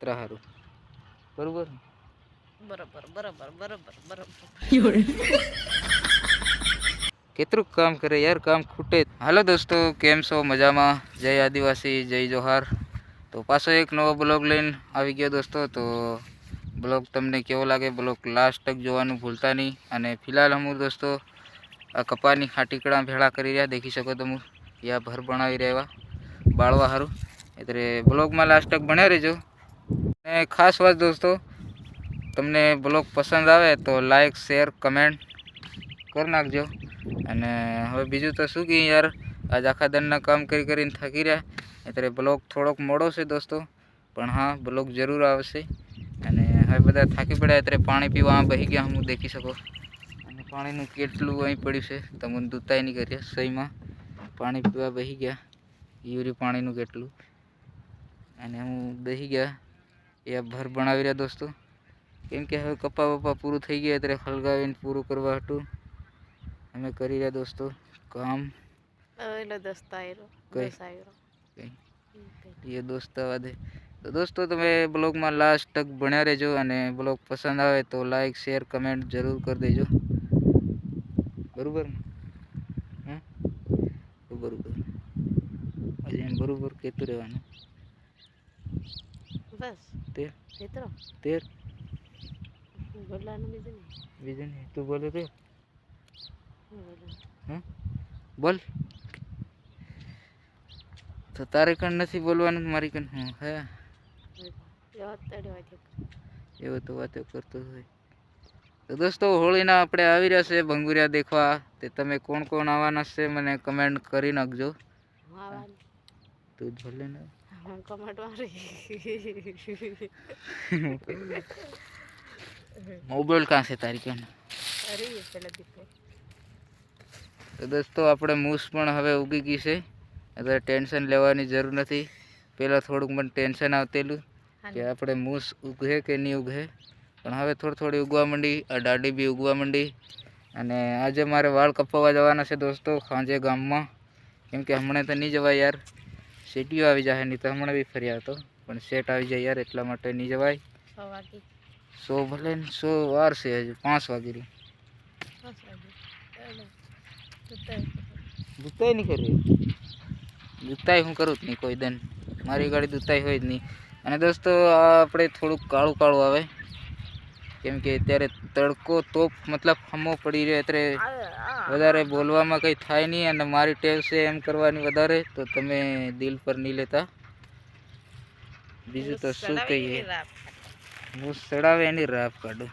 હારું બરોબર બરોબર બરોબર બરોબર બરોબર કેટલું કામ કરે યાર, કામ ખૂટે. હાલો દોસ્તો, કેમ છો? મજામાં? જય આદિવાસી, જય જોહાર. તો પાછો એક નવો બ્લોગ લઈને આવી ગયો દોસ્તો. તો બ્લોગ તમને કેવો લાગે બ્લોગ લાસ્ટ તક જોવાનું ભૂલતા નહીં. અને ફિલહાલ હું દોસ્તો આ કપાની હાટીકડા ભેળા કરી રહ્યા દેખી શકો તમે. યા ભર બનાવી રહ્યા બાળવા સારું, એટલે બ્લોગમાં લાસ્ટ તક બન્યા રહેજો. અને ખાસ વાત દોસ્તો, તમને બ્લોગ પસંદ આવે તો લાઈક શેર કમેન્ટ કરી નાખજો. અને હવે બીજું તો શું કે યાર, આજ આખા દનના કામ કરીને થાકી રહ્યા, એટલે બ્લોગ થોડોક મોડો છે દોસ્તો, પણ હા બ્લોગ જરૂર આવશે. અને હવે બધા થાકી પડ્યા એટલે પાણી પીવા બહી ગયા હું દેખી શકો. અને પાણીનું કેટલું અહીં પડ્યું છે તમને દૂતાય નહીં કર્યા સહીમાં. પાણી પીવા બહી ગયા, યુરી પાણીનું કેટલું. અને હું બેસી ગયા એ ભર બનાવી રહ્યા દોસ્તો, કેમ કે હવે કપા બપા પૂરું થઈ ગયા એટલે હળગાવીને પૂરું કરવા હતું અમે કરી રહ્યા દોસ્તો કામ. એ દોસ્તા દે તો દોસ્તો તમે બ્લોગમાં લાસ્ટ તક બન્યા રહેજો. અને બ્લોગ પસંદ આવે તો લાઈક શેર કમેન્ટ જરૂર કરી દેજો, બરોબર? બરોબર બરોબર કહેતું રહેવાનું. બસ તેર મિત્રો તેર બોલવાનું બીજું નહીં, તું બોલે તે બોલ. તો તારે કણ નથી બોલવાનું, મારી કણ હું હે એવો તો વાતો કરતો હોય. તો દોસ્તો હોળીના આપણે આવી રહ્યા છે ભંગુરિયા દેખવા. તે તમે કોણ કોણ આવવાના છે મને કમેન્ટ કરી નાખજો. તું ભલે ને મોબાઈલ કાં છે તારી કણ? તો દોસ્તો આપણે મૂસ પણ હવે ઉગી ગઈ છે, એટલે ટેન્શન લેવાની જરૂર નથી. પહેલાં થોડુંક મને ટેન્શન આવતેલું કે આપણે મૂસ ઉગે કે નહીં ઉગે, પણ હવે થોડી ઉગવા માંડી. આ દાઢી બી ઉગવા માંડી. અને આજે મારે વાળ કપાવવા જવાના છે દોસ્તો સાંજે ગામમાં, કેમ કે હમણાં તો નહીં જવાય યાર, સેટીઓ આવી જાય. નહીં તો હમણાં બી ફરી આવતો, પણ સેટ આવી જાય યાર, એટલા માટે નહીં જવાય. 100 ભલે ને 100 વાર છે, હજુ 5 વાગી. દૂતાઈ નહીં કરી, દૂતાઈ હું કરું જ નહીં કોઈ દન, મારી ગાડી દૂતાઈ હોય જ નહીં. અને દોસ્તો આપણે થોડુંક કાળું કાળું આવે, કેમ કે અત્યારે તડકો તોપ મતલબ હમો પડી રહ્યો, એટલે વધારે બોલવામાં કંઈ થાય નહીં. અને મારી ટેવ છે એમ કરવાની વધારે, તો તમે દિલ પર નહીં લેતા. બીજું તો શું કહીએ, હું સડાવે એની રાપ કાઢું.